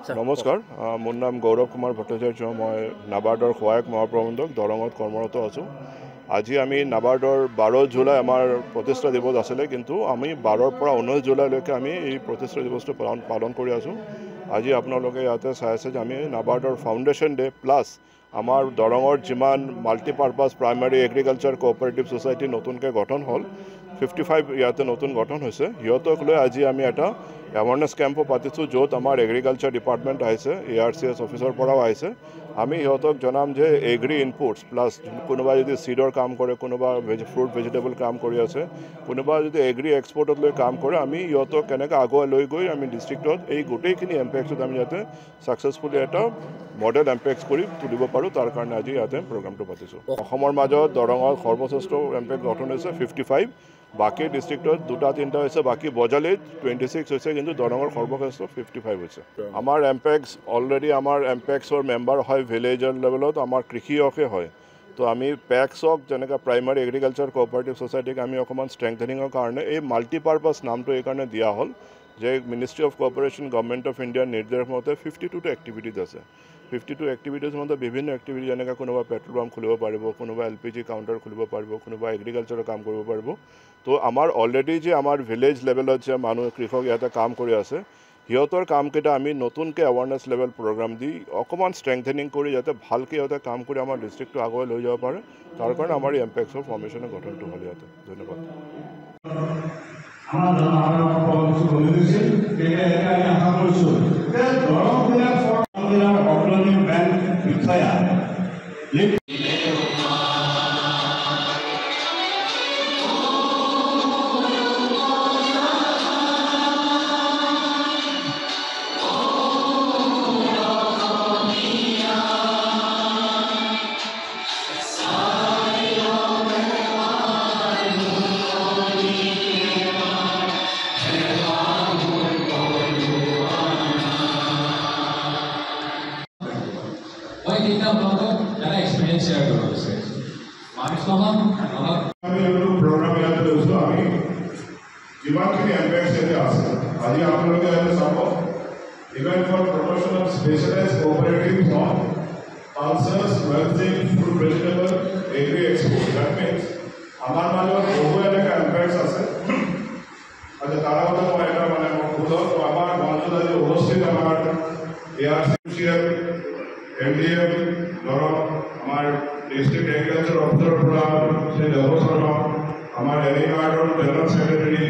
নমস্কাৰ মোৰ নাম গৌৰৱ কুমাৰ ভট্টাচাৰ্য মই নাবাৰ্ডৰ সহায়ক মহাপ্ৰবন্ধক দৰঙত কৰ্মৰত আছোঁ আজি আমি নাবাৰ্ডৰ 12 জুলাই আমাৰ প্ৰতিষ্ঠা দিৱস আছিলে কিন্তু আমি 12 পৰা 19 জুলাইলৈকে আমি এই প্ৰতিষ্ঠা দিৱসটো পালন কৰি আছোঁ আজি আপোনালোকে ইয়াতে চাই আছে যে আমি নাবাৰ্ডৰ ফাউণ্ডেশ্যন ডে প্লাছ আমাৰ দৰঙৰ যিমান multipurpose primary agriculture cooperative society নতুনকৈ গঠন হ'ল 55 ইয়াতে নতুন গঠন হৈছে সিহঁতক লৈ আজি আমি এটা এৱাৰনেছ কেম্পো পাতিছোঁ য'ত আমাৰ এগ্ৰিকালচাৰ ডিপাৰ্টমেণ্ট আহিছে ARCS অফিচৰ পৰাও আহিছে আমি সিহঁতক জনাম যে এগ্ৰি ইনপুটছ প্লাছ কোনোবা যদি সিডৰ কাম কৰে কোনোবা ফ্ৰুট ভেজিটেবল কাম কৰি আছে কোনোবা যদি এগ্ৰি এক্সপৰ্টত লৈ কাম কৰে আমি সিহঁতক কেনেকৈ আগুৱাই লৈ গৈ আমি ডিষ্ট্ৰিক্টত এই গোটেইখিনি এম্পেক্সত আমি ইয়াতে ছাকচেছফুলি এটা মডেল এম্পেক্স কৰি তুলিব পাৰোঁ তাৰ কাৰণে আজি ইয়াতে প্ৰগ্ৰামটো পাতিছোঁ অসমৰ মাজত দৰঙত সৰ্বশ্ৰেষ্ঠ এম্পেক্স গঠন হৈছে 55 বাকি ডিস্ট্ৰিক্টত 2-3টা হৈছে বাকি বজালিত 26 হৈছে কিন্তু দৰঙৰ সৰ্বশ্ৰেষ্ঠ 55 হৈছে আমাৰ এম্পেক্স অলৰেডি আমাৰ এম্পেক্সৰ মেম্বাৰ হয় ভিলেজৰ লেভেলত আমাৰ কৃষিয়কে হয় তো আমি পেক্সক যেনেকৈ প্ৰাইমাৰী এগ্ৰিকালচাৰ কোঅপাৰেটিভ সোসাইটিক আমি অকণমান ষ্ট্ৰেংথেনিঙৰ কাৰণে এই মাল্টিপাৰপাছ নামটো এইকাৰণে দিয়া হ'ল যে ministry of cooperation government of ইণ্ডিয়াৰ নিৰ্দেশ মতে 52টা এক্টিভিটিজ আছে 52 এক্টিভিটিজ মধ্যে বিভিন্ন এক্টিভিটি যেনেকৈ কোনোবা পেট্ৰল পাম্প খুলিব পাৰিব কোনোবা LPG কাউণ্টাৰ খুলিব পাৰিব কোনোবা এগ্ৰিকালচাৰৰ কাম কৰিব পাৰিব তো আমাৰ অলৰেডি যে আমাৰ ভিলেজ লেভেলত যে মানুহ কৃষক ইয়াতে কাম কৰি আছে সিহঁতৰ কামকেইটা আমি নতুনকৈ এৱাৰনেছ লেভেল প্ৰগ্ৰাম দি অকণমান ষ্ট্ৰেংথেনিং কৰি যাতে ভালকৈ সিহঁতে কাম কৰি আমাৰ ডিষ্ট্ৰিক্টটো আগুৱাই লৈ যাব পাৰে তাৰ কাৰণে আমাৰ এই এম্পেক্সৰ ফৰ্মেশ্যনৰ গঠনটো হ'ল ইয়াতে ধন্যবাদ experience share to us. program even for promotion of specialized cooperatives on pulses, welding, fruit, vegetable, agri export. That means আমার মাঝে বহু এলাকা ইম্প্যাক্টস আছে আচ্ছা তারা হয়তো এটা মানে বলতো আমার মঞ্চে উপস্থিত আমার ARCS MDM ধরো আমার district agriculture officer Shri Dev Sharma আমার এনিমার্ডর general secretary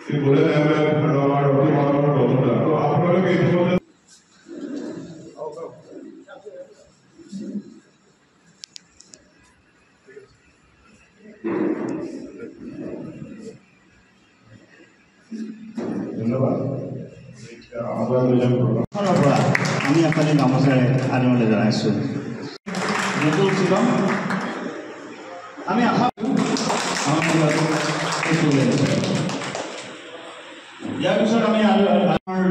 Shri Bulen ML আমার অভিভাবক বন্ধুরা তো আপনাদেরকে ইতিমধ্যে ধন্যবাদ আমি আপনাদের গামোচাৰে আদৰণি জনাইছোঁ নতুন শিৱম আমি আশা ইয়াৰ পিছত আমি আমাৰ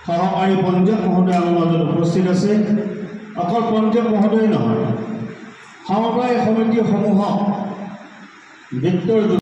সহকাৰী পঞ্চায়ত মহোদয় আমাৰ মাজত উপস্থিত আছে অকল পঞ্চায়ত মহোদয় নহয় সমবায় সমিতিসমূহক বিত্তৰ